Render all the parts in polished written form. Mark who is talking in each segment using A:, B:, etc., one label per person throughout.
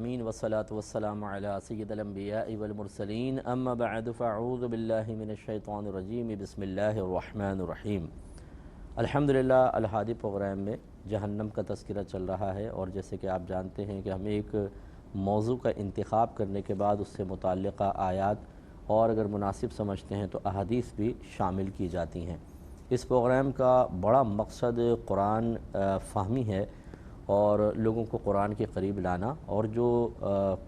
A: امین والصلاة والسلام علی سید الانبیاء والمرسلین اما بعد فاعوذ باللہ من الشیطان الرجیم بسم اللہ الرحمن الرحیم۔ الحمدللہ الہادی پروگرام میں جہنم کا تذکرہ چل رہا ہے، اور جیسے کہ آپ جانتے ہیں کہ ہمیں ایک موضوع کا انتخاب کرنے کے بعد اس سے متعلقہ آیات اور اگر مناسب سمجھتے ہیں تو احادیث بھی شامل کی جاتی ہیں۔ اس پروگرام کا بڑا مقصد قرآن فہمی ہے اور لوگوں کو قرآن کے قریب لانا، اور جو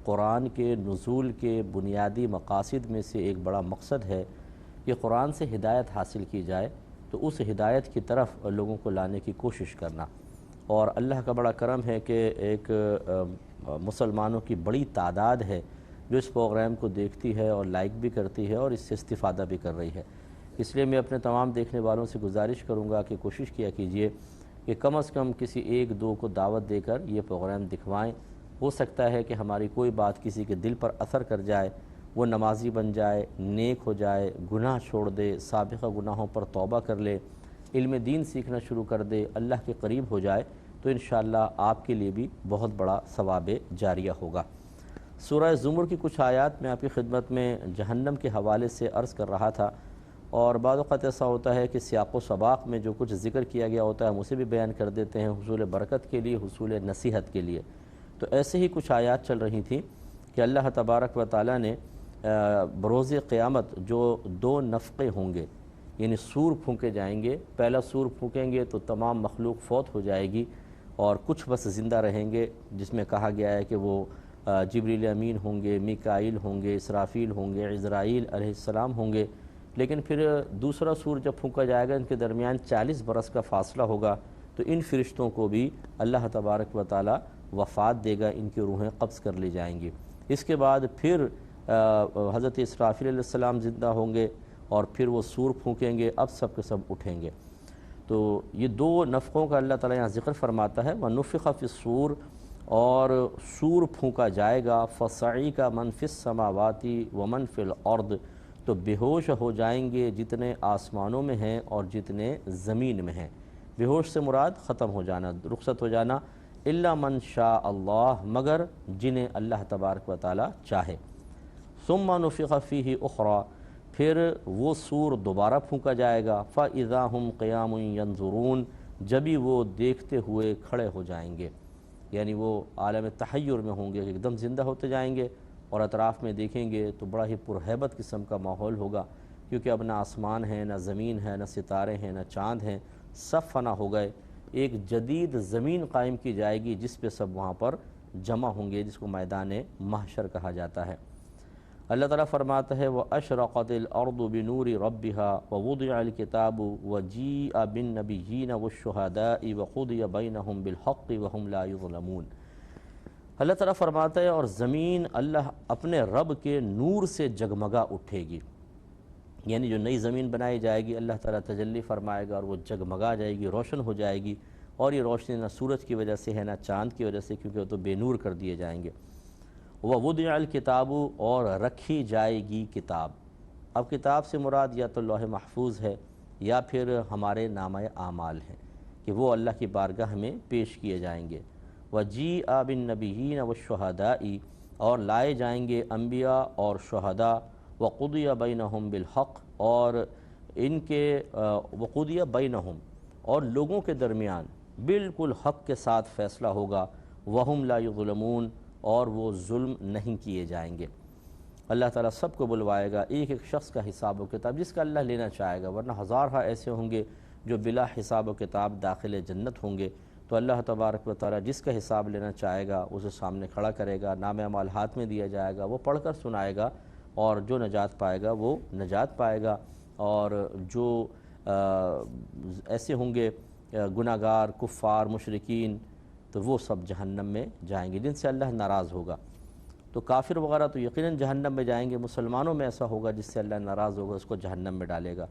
A: قرآن کے نزول کے بنیادی مقاصد میں سے ایک بڑا مقصد ہے کہ قرآن سے ہدایت حاصل کی جائے، تو اس ہدایت کی طرف لوگوں کو لانے کی کوشش کرنا۔ اور اللہ کا بڑا کرم ہے کہ ایک مسلمانوں کی بڑی تعداد ہے جو اس پروگرام کو دیکھتی ہے اور لائک بھی کرتی ہے اور اس سے استفادہ بھی کر رہی ہے۔ اس لیے میں اپنے تمام دیکھنے والوں سے گزارش کروں گا کہ کوشش کیا کیجئے کہ کم از کم کسی ایک دو کو دعوت دے کر یہ پروگرام دکھوائیں۔ ہو سکتا ہے کہ ہماری کوئی بات کسی کے دل پر اثر کر جائے، وہ نمازی بن جائے، نیک ہو جائے، گناہ چھوڑ دے، سابقہ گناہوں پر توبہ کر لے، علم دین سیکھنا شروع کر دے، اللہ کے قریب ہو جائے، تو انشاءاللہ آپ کے لیے بھی بہت بڑا ثواب جاریہ ہوگا۔ سورہ زمر کی کچھ آیات میں آپ کی خدمت میں جہنم کے حوالے سے عرض کر رہا تھا، اور بعض اوقات ایسا ہوتا ہے کہ سیاق و سباق میں جو کچھ ذکر کیا گیا ہوتا ہے ہم اسے بھی بیان کر دیتے ہیں حصول برکت کے لیے، حصول نصیحت کے لیے۔ تو ایسے ہی کچھ آیات چل رہی تھیں کہ اللہ تبارک و تعالیٰ نے بروز قیامت جو دو نفقے ہوں گے، یعنی سور پھونکے جائیں گے، پہلا سور پھونکیں گے تو تمام مخلوق فوت ہو جائے گی اور کچھ بس زندہ رہیں گے، جس میں کہا گیا ہے کہ وہ جبریل امین ہوں گے، میکائیل ہوں گے، اسرافیل ہوں گے، عزرائیل علیہ السلام ہوں گے۔ لیکن پھر دوسرا سور جب پھونکا جائے گا، ان کے درمیان 40 برس کا فاصلہ ہوگا، تو ان فرشتوں کو بھی اللہ تبارک و تعالی وفات دے گا، ان کی روحیں قبض کر لی جائیں گی۔ اس کے بعد پھر حضرت اسرافیل علیہ السلام زندہ ہوں گے اور پھر وہ سور پھونکیں گے، اب سب کے سب اٹھیں گے۔ تو یہ دو نفخوں کا اللہ تعالیٰ یہاں ذکر فرماتا ہے، وَنُفِخَ فِي الصُّورِ، اور سور پھونکا جائے گا، فَصَعِقَ مَنْ فِي السَّمَاوَاتِ وَمَنْ فِي الْأَرْضِ، تو بے ہوش ہو جائیں گے جتنے آسمانوں میں ہیں اور جتنے زمین میں ہیں۔ بے ہوش سے مراد ختم ہو جانا، رخصت ہو جانا، الا من شاء اللہ، مگر جنہیں اللہ تبارک و تعالی چاہے۔ ثم نفخ فیہ اخری، پھر وہ سور دوبارہ پھونکا جائے گا، فاذا هم قیام ینظرون، جبھی وہ دیکھتے ہوئے کھڑے ہو جائیں گے، یعنی وہ عالم تحیر میں ہوں گے، ایک دم زندہ ہوتے جائیں گے اور اطراف میں دیکھیں گے تو بڑا ہی پرہیبت قسم کا ماحول ہوگا، کیونکہ اب نہ آسمان ہے، نہ زمین ہے، نہ ستارے ہیں، نہ چاند ہیں، سب فنا ہو گئے۔ ایک جدید زمین قائم کی جائے گی جس پہ سب وہاں پر جمع ہوں گے، جس کو میدان محشر کہا جاتا ہے۔ اللہ تعالیٰ فرماتا ہے وَأَشْرَقَتِ الْأَرْضُ بِنُورِ رَبِّهَا وَوُضِعَ الْكِتَابُ وَجِيءَ بِالنَّبِيِّينَ وَالشُّهَدَاءِ وَقُضِيَ بَيْنَهُمْ بِالْحَقِّ وَهُمْ لَا يُظْلَمُونَ۔ اللہ تعالیٰ فرماتا ہے اور زمین اللہ اپنے رب کے نور سے جگمگا اٹھے گی، یعنی جو نئی زمین بنائی جائے گی اللہ تعالیٰ تجلی فرمائے گا اور وہ جگمگا جائے گی، روشن ہو جائے گی، اور یہ روشنی نہ سورج کی وجہ سے ہے نہ چاند کی وجہ سے، کیونکہ وہ تو بے نور کر دیے جائیں گے۔ وَوُضِعَ الْكِتَابُ، اور رکھی جائے گی کتاب۔ اب کتاب سے مراد یا تو لوح محفوظ ہے یا پھر ہمارے نامہ اعمال ہیں کہ وہ اللہ کی بارگاہ میں پیش کیے جائیں گے۔ وَجِيءَ بِالنَّبِيِّينَ وَالشُّهَدَاءِ، اور لائے جائیں گے انبیاء اور شہداء، وَقُضِيَ بَيْنَهُمْ بِالْحَقِّ، اور ان کے وَقُضِيَ بَيْنَهُمْ، اور لوگوں کے درمیان بالکل حق کے ساتھ فیصلہ ہوگا، وَهُمْ لَا يُظْلَمُونَ، اور وہ ظلم نہیں کیے جائیں گے۔ اللہ تعالیٰ سب کو بلوائے گا، ایک ایک شخص کا حساب و کتاب جس کا اللہ لینا چاہے گا، ورنہ ہزارہ ایسے ہوں گے جو بلا حساب و کتاب داخل جنت ہوں گے۔ تو اللہ تبارک و تعالیٰ جس کا حساب لینا چاہے گا اسے سامنے کھڑا کرے گا، نام اعمال ہاتھ میں دیا جائے گا، وہ پڑھ کر سنائے گا، اور جو نجات پائے گا وہ نجات پائے گا، اور جو ایسے ہوں گے گناہ گار، کفار، مشرکین، تو وہ سب جہنم میں جائیں گے جن سے اللہ ناراض ہوگا۔ تو کافر وغیرہ تو یقیناً جہنم میں جائیں گے، مسلمانوں میں ایسا ہوگا جس سے اللہ ناراض ہوگا اس کو جہنم میں ڈالے گا۔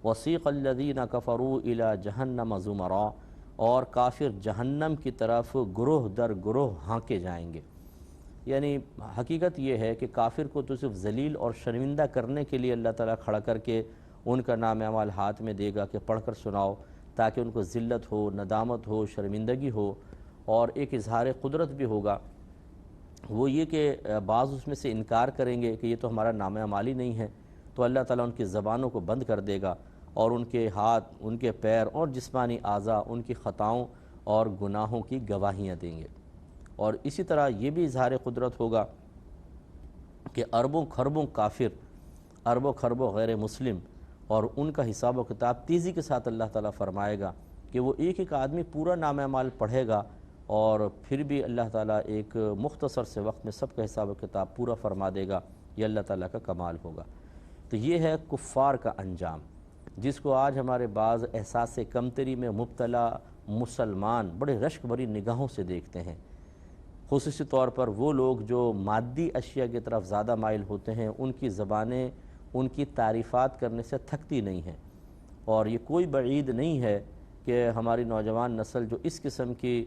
A: وَسِيقَ الَّذِينَ كَفَرُوا إِلَى جَهَنَّمَ زُمَرًا، اور کافر جہنم کی طرف گروہ در گروہ ہانکے جائیں گے۔ یعنی حقیقت یہ ہے کہ کافر کو تو صرف ذلیل اور شرمندہ کرنے کے لیے اللہ تعالیٰ کھڑا کر کے ان کا نام اعمال ہاتھ میں دے گا کہ پڑھ کر سناؤ، تاکہ ان کو ذلت ہو، ندامت ہو، شرمندگی ہو، اور ایک اظہار قدرت بھی ہوگا وہ یہ کہ بعض اس میں سے انکار کریں گے کہ یہ تو ہمارا نام اعمالی نہیں ہے، تو اللہ تعالیٰ ان کی زبانوں کو بند کر دے گا اور ان کے ہاتھ، ان کے پیر اور جسمانی اعضاء ان کی خطاؤں اور گناہوں کی گواہیاں دیں گے۔ اور اسی طرح یہ بھی اظہار قدرت ہوگا کہ اربوں خربوں کافر، اربوں خربوں غیر مسلم، اور ان کا حساب و کتاب تیزی کے ساتھ اللہ تعالیٰ فرمائے گا کہ وہ ایک ایک آدمی پورا نام اعمال پڑھے گا، اور پھر بھی اللہ تعالیٰ ایک مختصر سے وقت میں سب کا حساب و کتاب پورا فرما دے گا۔ یہ اللہ تعالیٰ کا کمال ہوگا۔ تو یہ ہے کفار کا انجام، جس کو آج ہمارے بعض احساس کمتری میں مبتلا مسلمان بڑے رشک بھری نگاہوں سے دیکھتے ہیں۔ خصوصی طور پر وہ لوگ جو مادی اشیاء کی طرف زیادہ مائل ہوتے ہیں، ان کی زبانیں ان کی تعریفات کرنے سے تھکتی نہیں ہیں، اور یہ کوئی بعید نہیں ہے کہ ہماری نوجوان نسل جو اس قسم کی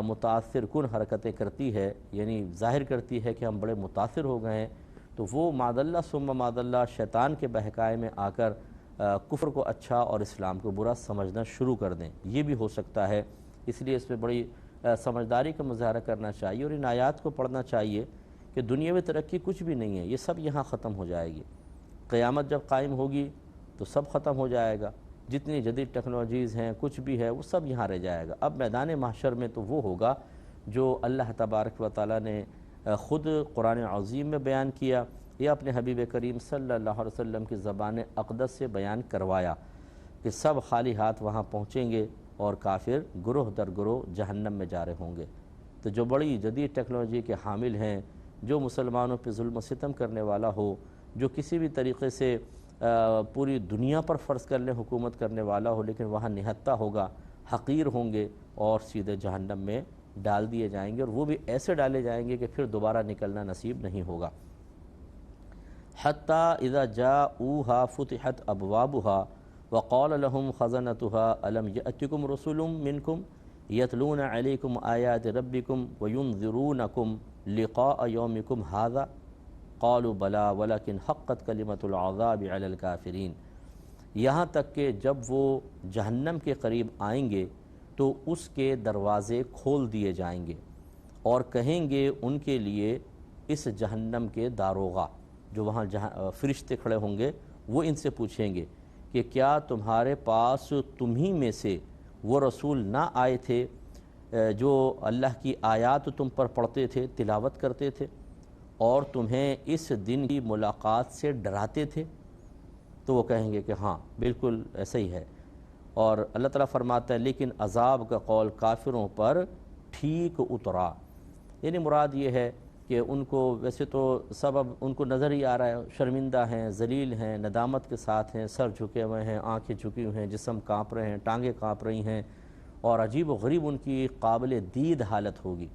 A: متاثر کن حرکتیں کرتی ہے، یعنی ظاہر کرتی ہے کہ ہم بڑے متاثر ہو گئے ہیں، تو وہ معاذ اللہ ثم معاذ اللہ شیطان کے بہکائے میں آ کر کفر کو اچھا اور اسلام کو برا سمجھنا شروع کر دیں۔ یہ بھی ہو سکتا ہے، اس لیے اس میں بڑی سمجھداری کا مظاہرہ کرنا چاہیے، اور ان آیات کو پڑھنا چاہیے کہ دنیاوی ترقی کچھ بھی نہیں ہے، یہ سب یہاں ختم ہو جائے گی۔ قیامت جب قائم ہوگی تو سب ختم ہو جائے گا، جتنی جدید ٹیکنالوجیز ہیں، کچھ بھی ہے، وہ سب یہاں رہ جائے گا۔ اب میدان محشر میں تو وہ ہوگا جو اللہ تبارک و تعالیٰ نے خود قرآن عظیم میں بیان کیا یا اپنے حبیب کریم صلی اللہ علیہ وسلم کی زبان اقدس سے بیان کروایا، کہ سب خالی ہاتھ وہاں پہنچیں گے اور کافر گروہ در گروہ جہنم میں جا رہے ہوں گے۔ تو جو بڑی جدید ٹیکنالوجی کے حامل ہیں، جو مسلمانوں پہ ظلم و ستم کرنے والا ہو، جو کسی بھی طریقے سے پوری دنیا پر فرض کر لیں حکومت کرنے والا ہو، لیکن وہاں نہتہ ہوگا، حقیر ہوں گے اور سیدھے جہنم میں ڈال دیے جائیں گے، اور وہ بھی ایسے ڈالے جائیں گے کہ پھر دوبارہ نکلنا نصیب نہیں ہوگا۔ حتی اذا جاؤوها فتحت ابوابها وقال لهم خزنتها الم یأتکم رسل منکم یتلون علیکم آیات ربکم وینذرونکم لقاء یومکم هذا قالوا بلا ولکن حقت کلمۃ العذاب علی الکافرین، یہاں تک کہ جب وہ جہنم کے قریب آئیں گے تو اس کے دروازے کھول دیے جائیں گے، اور کہیں گے ان کے لیے اس جہنم کے داروغہ، جو وہاں فرشتے کھڑے ہوں گے، وہ ان سے پوچھیں گے کہ کیا تمہارے پاس تمہیں میں سے وہ رسول نہ آئے تھے جو اللہ کی آیات تم پر پڑھتے تھے، تلاوت کرتے تھے، اور تمہیں اس دن کی ملاقات سے ڈراتے تھے؟ تو وہ کہیں گے کہ ہاں بالکل ایسا ہی ہے۔ اور اللہ تعالیٰ فرماتا ہے لیکن عذاب کا قول کافروں پر ٹھیک اترا، یعنی مراد یہ ہے کہ ان کو ویسے تو سبب ان کو نظر ہی آ رہا ہے، شرمندہ ہیں، ذلیل ہیں، ندامت کے ساتھ ہیں، سر جھکے ہوئے ہیں، آنکھیں جھکی ہوئی ہیں، جسم کانپ رہے ہیں، ٹانگیں کانپ رہی ہیں، اور عجیب و غریب ان کی قابل دید حالت ہوگی۔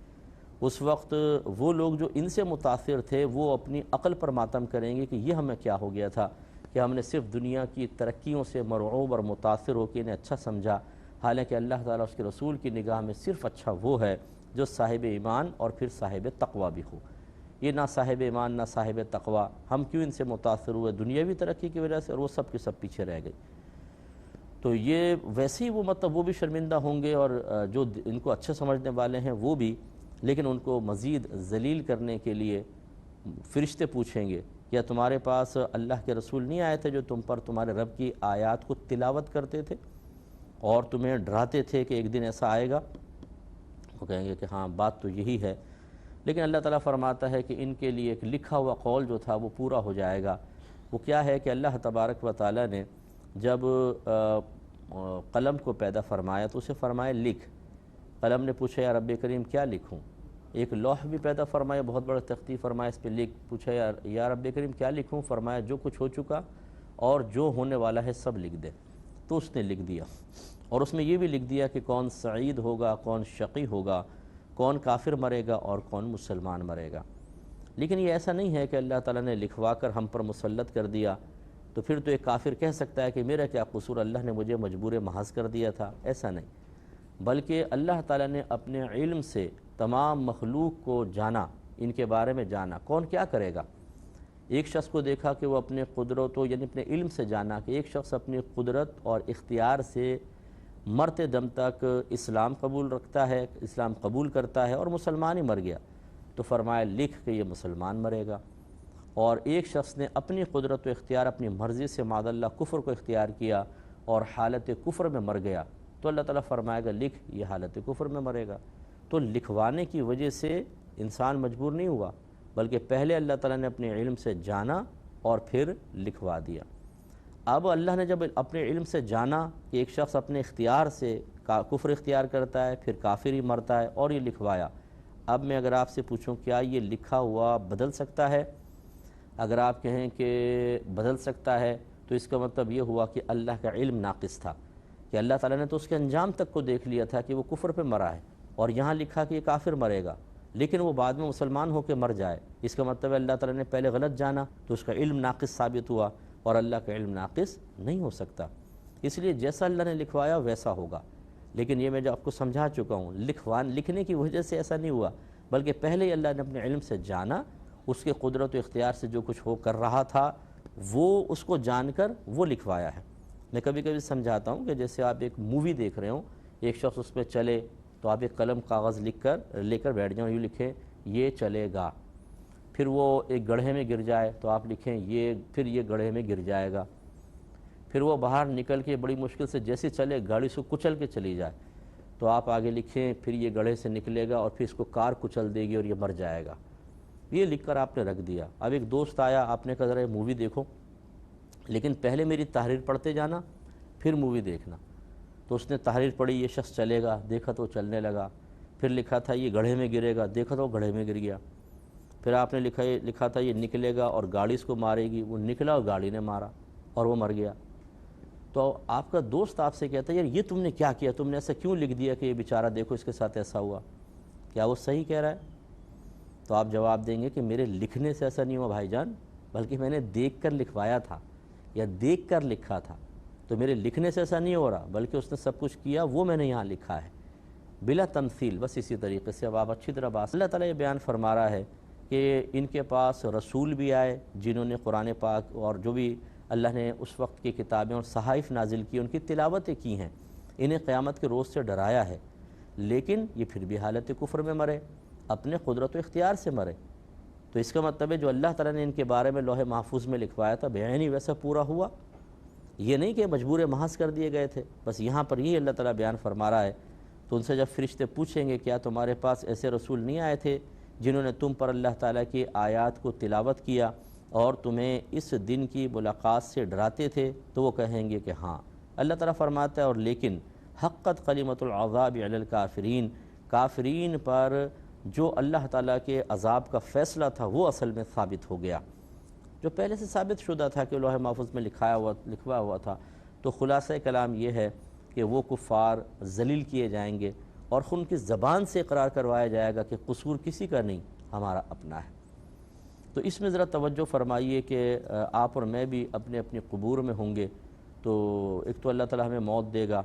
A: اس وقت وہ لوگ جو ان سے متاثر تھے وہ اپنی عقل پر ماتم کریں گے کہ یہ ہمیں کیا ہو گیا تھا کہ ہم نے صرف دنیا کی ترقیوں سے مرعوب اور متاثر ہو کے انہیں اچھا سمجھا، حالانکہ اللہ تعالیٰ اس کے رسول کی نگاہ میں صرف اچھا وہ ہے جو صاحب ایمان اور پھر صاحب تقوی بھی ہو۔ یہ نہ صاحب ایمان نہ صاحب تقوی، ہم کیوں ان سے متاثر ہوئے؟ دنیاوی ترقی کی وجہ سے، اور وہ سب کے سب پیچھے رہ گئے۔ تو یہ ویسے ہی وہ مطلب وہ بھی شرمندہ ہوں گے، اور جو ان کو اچھے سمجھنے والے ہیں وہ بھی، لیکن ان کو مزید ذلیل کرنے کے لیے فرشتے پوچھیں گے کیا تمہارے پاس اللہ کے رسول نہیں آئے تھے جو تم پر تمہارے رب کی آیات کو تلاوت کرتے تھے اور تمہیں ڈراتے تھے کہ ایک دن ایسا آئے گا؟ وہ کہیں گے کہ ہاں بات تو یہی ہے، لیکن اللہ تعالیٰ فرماتا ہے کہ ان کے لیے ایک لکھا ہوا قول جو تھا وہ پورا ہو جائے گا۔ وہ کیا ہے کہ اللہ تبارک و تعالیٰ نے جب قلم کو پیدا فرمایا تو اسے فرمایا لکھ۔ قلم نے پوچھا یا رب کریم کیا لکھوں؟ ایک لوح بھی پیدا فرمایا، بہت بڑا تختی فرمایا اس پہ لکھ۔ پوچھا یا رب کریم کیا لکھوں؟ فرمایا جو کچھ ہو چکا اور جو ہونے والا ہے سب لکھ دے۔ تو اس نے لکھ دیا، اور اس میں یہ بھی لکھ دیا کہ کون سعید ہوگا، کون شقی ہوگا، کون کافر مرے گا اور کون مسلمان مرے گا۔ لیکن یہ ایسا نہیں ہے کہ اللہ تعالیٰ نے لکھوا کر ہم پر مسلط کر دیا تو پھر تو ایک کافر کہہ سکتا ہے کہ میرا کیا قصور، اللہ نے مجھے مجبور محض کر دیا تھا۔ ایسا نہیں، بلکہ اللہ تعالیٰ نے اپنے علم سے تمام مخلوق کو جانا، ان کے بارے میں جانا کون کیا کرے گا۔ ایک شخص کو دیکھا کہ وہ اپنے قدرتوں یعنی اپنے علم سے جانا کہ ایک شخص اپنی قدرت اور اختیار سے مرتے دم تک اسلام قبول رکھتا ہے، اسلام قبول کرتا ہے اور مسلمان ہی مر گیا، تو فرمایا لکھ کہ یہ مسلمان مرے گا، اور ایک شخص نے اپنی قدرت و اختیار اپنی مرضی سے معاذ اللہ کفر کو اختیار کیا اور حالت کفر میں مر گیا، تو اللہ تعالیٰ فرمائے گا لکھ یہ حالت کفر میں مرے گا۔ تو لکھوانے کی وجہ سے انسان مجبور نہیں ہوا، بلکہ پہلے اللہ تعالیٰ نے اپنے علم سے جانا اور پھر لکھوا دیا۔ اب اللہ نے جب اپنے علم سے جانا کہ ایک شخص اپنے اختیار سے کفر اختیار کرتا ہے پھر کافر ہی مرتا ہے اور یہ لکھوایا، اب میں اگر آپ سے پوچھوں کیا یہ لکھا ہوا بدل سکتا ہے؟ اگر آپ کہیں کہ بدل سکتا ہے تو اس کا مطلب یہ ہوا کہ اللہ کا علم ناقص تھا، کہ اللہ تعالیٰ نے تو اس کے انجام تک کو دیکھ لیا تھا کہ وہ کفر پہ مرا ہے، اور یہاں لکھا کہ یہ کافر مرے گا لیکن وہ بعد میں مسلمان ہو کے مر جائے، اس کا مطلب ہے اللہ تعالیٰ نے پہلے غلط جانا تو اس کا علم ناقص ثابت ہوا، اور اللہ کا علم ناقص نہیں ہو سکتا۔ اس لیے جیسا اللہ نے لکھوایا ویسا ہوگا۔ لیکن یہ میں جو آپ کو سمجھا چکا ہوں، لکھنے کی وجہ سے ایسا نہیں ہوا، بلکہ پہلے ہی اللہ نے اپنے علم سے جانا، اس کے قدرت و اختیار سے جو کچھ ہو کر رہا تھا وہ اس کو جان کر وہ لکھوایا ہے۔ میں کبھی کبھی سمجھاتا ہوں کہ جیسے آپ ایک مووی دیکھ رہے ہوں، ایک شخص اس پہ چلے تو آپ ایک قلم کاغذ لے کر بیٹھ جائیں، یوں لکھیں یہ چلے گا، پھر وہ ایک گڑھے میں گر جائے تو آپ لکھیں پھر یہ گڑھے میں گر جائے گا، پھر وہ باہر نکل کے بڑی مشکل سے جیسے چلے گاڑی سے کچل کے چلی جائے تو آپ آگے لکھیں پھر یہ گڑھے سے نکلے گا اور پھر اس کو کار کچل دے گی اور یہ مر جائے گا۔ یہ لکھ کر آپ نے رکھ دیا۔ اب ایک دوست آیا، آپ نے کہا ذرا مووی دیکھو، لیکن پہلے میری تحریر پڑھتے جانا پھر مووی دیکھنا۔ تو اس نے تحریر پڑھی یہ شخص چلے گا، دیکھا تو چلنے لگا، پھر لکھا تھا یہ گڑھے میں گرے گا، دیکھا تو گڑھے میں گر گیا، پھر آپ نے لکھا تھا یہ نکلے گا اور گاڑی اس کو مارے گی، وہ نکلا اور گاڑی نے مارا اور وہ مر گیا۔ تو آپ کا دوست آپ سے کہتا ہے یار یہ تم نے کیا کیا، تم نے ایسا کیوں لکھ دیا کہ یہ بیچارہ دیکھو اس کے ساتھ ایسا ہوا؟ کیا وہ صحیح کہہ رہا ہے؟ تو آپ جواب دیں گے کہ میرے لکھنے سے ایسا نہیں ہوا بھائی جان، بلکہ میں نے دیکھ کر لکھوایا تھا یا دیکھ کر لکھا تھا، تو میرے لکھنے سے ایسا نہیں ہو رہا، بلکہ اس نے سب کچھ کیا وہ میں نے یہاں لکھا ہے بلا تمثیل۔ بس اسی طریقے سے اب آپ اچھی طرح اللہ تعالیٰ یہ بیان فرما رہا ہے کہ ان کے پاس رسول بھی آئے جنہوں نے قرآن پاک اور جو بھی اللہ نے اس وقت کی کتابیں اور صحائف نازل کی ان کی تلاوتیں کی ہیں، انہیں قیامت کے روز سے ڈرایا ہے، لیکن یہ پھر بھی حالت کفر میں مرے، اپنے قدرت و اختیار سے مرے۔ تو اس کا مطلب ہے جو اللہ تعالیٰ نے ان کے بارے میں لوح محفوظ میں لکھوایا تھا بعینی ویسا پورا ہوا، یہ نہیں کہ مجبور محض کر دیے گئے تھے۔ بس یہاں پر یہ اللہ تعالیٰ بیان فرما رہا ہے۔ تو ان سے جب فرشتے پوچھیں گے کیا تمہارے پاس ایسے رسول نہیں آئے تھے جنہوں نے تم پر اللہ تعالیٰ کی آیات کو تلاوت کیا اور تمہیں اس دن کی ملاقات سے ڈراتے تھے؟ تو وہ کہیں گے کہ ہاں۔ اللہ تعالیٰ فرماتا ہے اور لیکن حقت کلمۃ العذاب علی الکافرین، کافرین پر جو اللہ تعالیٰ کے عذاب کا فیصلہ تھا وہ اصل میں ثابت ہو گیا، جو پہلے سے ثابت شدہ تھا کہ لوح محفوظ میں لکھوا ہوا تھا۔ تو خلاصہ کلام یہ ہے کہ وہ کفار ذلیل کیے جائیں گے اور ان کی زبان سے اقرار کروایا جائے گا کہ قصور کسی کا نہیں، ہمارا اپنا ہے۔ تو اس میں ذرا توجہ فرمائیے کہ آپ اور میں بھی اپنے اپنے قبور میں ہوں گے، تو ایک تو اللہ تعالیٰ ہمیں موت دے گا،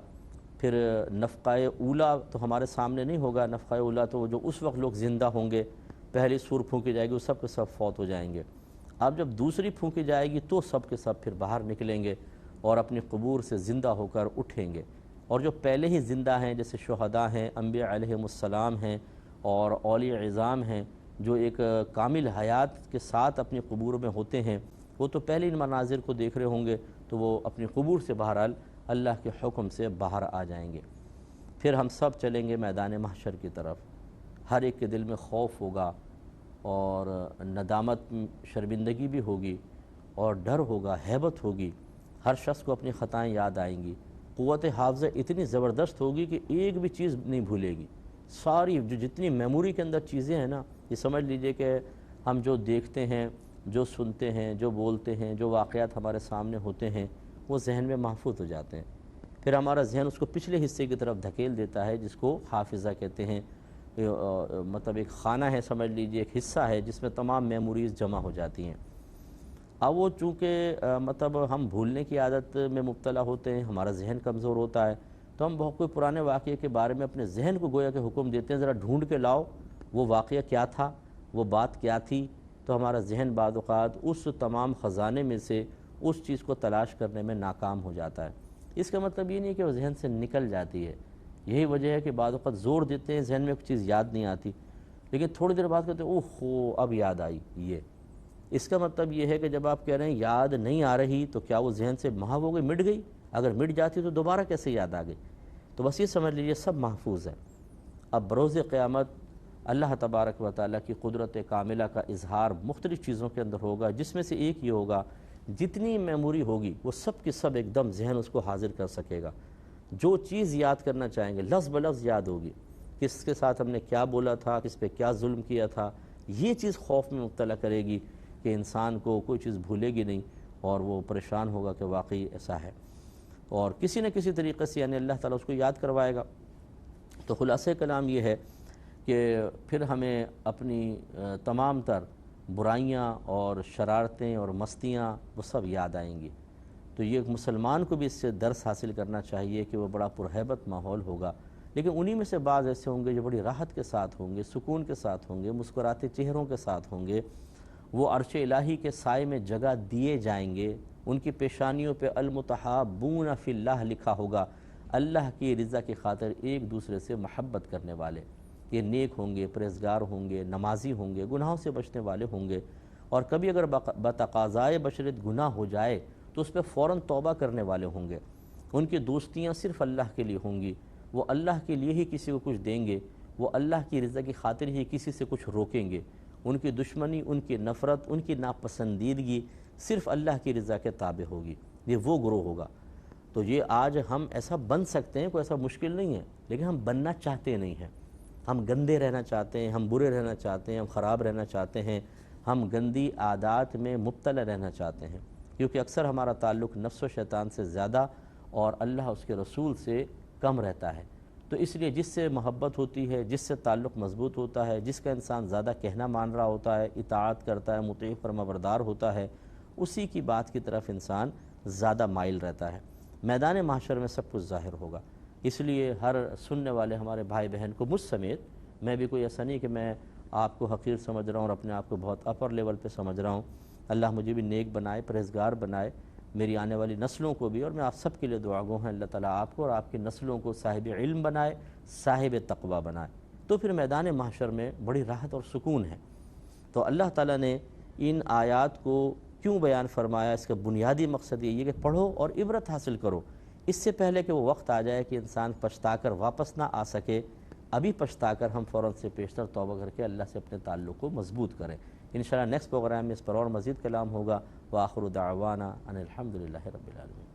A: پھر نفقہ اولا تو ہمارے سامنے نہیں ہوگا، نفقہ اولا تو جو اس وقت لوگ زندہ ہوں گے، پہلی سور پھونکی جائے گی وہ سب کے سب فوت ہو جائیں گے۔ اب جب دوسری پھونکی جائے گی تو سب کے سب پھر باہر نکلیں گے اور اپنی قبور سے زندہ ہو کر اٹھیں گے، اور جو پہلے ہی زندہ ہیں جیسے شہداء ہیں، انبیاء علیہم السلام ہیں اور اولیاء عظام ہیں جو ایک کامل حیات کے ساتھ اپنی قبور میں ہوتے ہیں، وہ تو پہلے ان مناظر کو دیکھ رہے ہوں گے تو وہ اپنی قبور سے بہرحال اللہ کے حکم سے باہر آ جائیں گے۔ پھر ہم سب چلیں گے میدان محشر کی طرف، ہر ایک کے دل میں خوف ہوگا اور ندامت شرمندگی بھی ہوگی اور ڈر ہوگا، ہیبت ہوگی، ہر شخص کو اپنی خطائیں یاد آئیں گی، قوت حافظہ اتنی زبردست ہوگی کہ ایک بھی چیز نہیں بھولے گی، ساری جتنی میموری کے اندر چیزیں ہیں نا، یہ سمجھ لیجئے کہ ہم جو دیکھتے ہیں، جو سنتے ہیں، جو بولتے ہیں، جو واقعات ہمارے سامنے ہوتے ہیں وہ ذہن میں محفوظ ہو جاتے ہیں، پھر ہمارا ذہن اس کو پچھلے حصے کی طرف دھکیل دیتا ہے جس کو حافظہ کہتے ہیں، مطلب ایک خانہ ہے سمجھ لیجئے، ایک حصہ ہے جس میں تمام میموریز جمع ہو جاتی ہیں۔ اب وہ چونکہ مطلب ہم بھولنے کی عادت میں مبتلا ہوتے ہیں، ہمارا ذہن کمزور ہوتا ہے، تو ہم بہت کوئی پرانے واقعے کے بارے میں اپنے ذہن کو گویا کہ حکم دیتے ہیں ذرا ڈھونڈ کے لاؤ وہ واقعہ کیا تھا، وہ بات کیا تھی، تو ہمارا ذہن بعض اوقات اس تمام خزانے میں سے اس چیز کو تلاش کرنے میں ناکام ہو جاتا ہے۔ اس کا مطلب یہ نہیں کہ وہ ذہن سے نکل جاتی ہے، یہی وجہ ہے کہ بعض اوقات زور دیتے ہیں ذہن میں کوئی چیز یاد نہیں آتی، لیکن تھوڑی دیر بعد کہتے ہیں اوہ ہو اب یاد آئی یہ. اس کا مطلب یہ ہے کہ جب آپ کہہ رہے ہیں یاد نہیں آ رہی تو کیا وہ ذہن سے محو ہو گئی, مٹ گئی؟ اگر مٹ جاتی تو دوبارہ کیسے یاد آ گئی؟ تو بس یہ سمجھ لیجیے سب محفوظ ہے. اب بروز قیامت اللہ تبارک و تعالیٰ کی قدرت کاملہ کا اظہار مختلف چیزوں کے اندر ہوگا, جس میں سے ایک یہ ہوگا جتنی میموری ہوگی وہ سب کی سب ایک دم ذہن اس کو حاضر کر سکے گا. جو چیز یاد کرنا چاہیں گے لفظ بلفظ یاد ہوگی, کس کے ساتھ ہم نے کیا بولا تھا, کس پہ کیا ظلم کیا تھا. یہ چیز خوف میں مبتلا کرے گی کہ انسان کو کوئی چیز بھولے گی نہیں اور وہ پریشان ہوگا کہ واقعی ایسا ہے, اور کسی نہ کسی طریقے سے یعنی اللہ تعالیٰ اس کو یاد کروائے گا. تو خلاصہ کلام یہ ہے کہ پھر ہمیں اپنی تمام تر برائیاں اور شرارتیں اور مستیاں وہ سب یاد آئیں گی. تو یہ مسلمان کو بھی اس سے درس حاصل کرنا چاہیے کہ وہ بڑا پرہیبت ماحول ہوگا, لیکن انہی میں سے بعض ایسے ہوں گے جو بڑی راحت کے ساتھ ہوں گے, سکون کے ساتھ ہوں گے, مسکراتے چہروں کے ساتھ ہوں گے. وہ عرش الہی کے سائے میں جگہ دیے جائیں گے, ان کی پیشانیوں پہ المتحابون فی اللہ لکھا ہوگا, اللہ کی رضا کی خاطر ایک دوسرے سے محبت کرنے والے. یہ نیک ہوں گے, پرہیزگار ہوں گے, نمازی ہوں گے, گناہوں سے بچنے والے ہوں گے, اور کبھی اگر بتقاضائے بشرت گناہ ہو جائے تو اس پہ فوراً توبہ کرنے والے ہوں گے. ان کی دوستیاں صرف اللہ کے لیے ہوں گی, وہ اللہ کے لیے ہی کسی کو کچھ دیں گے, وہ اللہ کی رضا کی خاطر ہی کسی سے کچھ روکیں گے. ان کی دشمنی, ان کی نفرت, ان کی ناپسندیدگی صرف اللہ کی رضا کے تابع ہوگی. یہ وہ گروہ ہوگا. تو یہ آج ہم ایسا بن سکتے ہیں, کوئی ایسا مشکل نہیں ہے, لیکن ہم بننا چاہتے نہیں ہیں. ہم گندے رہنا چاہتے ہیں, ہم برے رہنا چاہتے ہیں, ہم خراب رہنا چاہتے ہیں, ہم گندی عادات میں مبتلا رہنا چاہتے ہیں, کیونکہ اکثر ہمارا تعلق نفس و شیطان سے زیادہ اور اللہ اس کے رسول سے کم رہتا ہے. تو اس لیے جس سے محبت ہوتی ہے, جس سے تعلق مضبوط ہوتا ہے, جس کا انسان زیادہ کہنا مان رہا ہوتا ہے, اطاعت کرتا ہے, مطیع فرمانبردار ہوتا ہے, اسی کی بات کی طرف انسان زیادہ مائل رہتا ہے. میدان محشر میں سب کچھ ظاہر ہوگا. اس لیے ہر سننے والے ہمارے بھائی بہن کو, مجھ سمیت, میں بھی کوئی ایسا نہیں کہ میں آپ کو حقیر سمجھ رہا ہوں اور اپنے آپ کو بہت اپر لیول پہ سمجھ رہا ہوں. اللہ مجھے بھی نیک بنائے, پرہیزگار بنائے, میری آنے والی نسلوں کو بھی, اور میں آپ سب کے لیے دعا گو ہیں اللہ تعالیٰ آپ کو اور آپ کی نسلوں کو صاحب علم بنائے, صاحب تقوی بنائے. تو پھر میدان محشر میں بڑی راحت اور سکون ہے. تو اللہ تعالیٰ نے ان آیات کو کیوں بیان فرمایا, اس کا بنیادی مقصد یہ ہے کہ پڑھو اور عبرت حاصل کرو, اس سے پہلے کہ وہ وقت آ جائے کہ انسان پچھتا کر واپس نہ آ سکے. ابھی پچھتا کر ہم فوراً سے پیشتر توبہ کر کے اللہ سے اپنے تعلق کو مضبوط کریں. انشاءاللہ نیکسٹ پروگرام میں اس پر اور مزید کلام ہوگا. وآخر دعوانا ان الحمدللہ رب العالمین.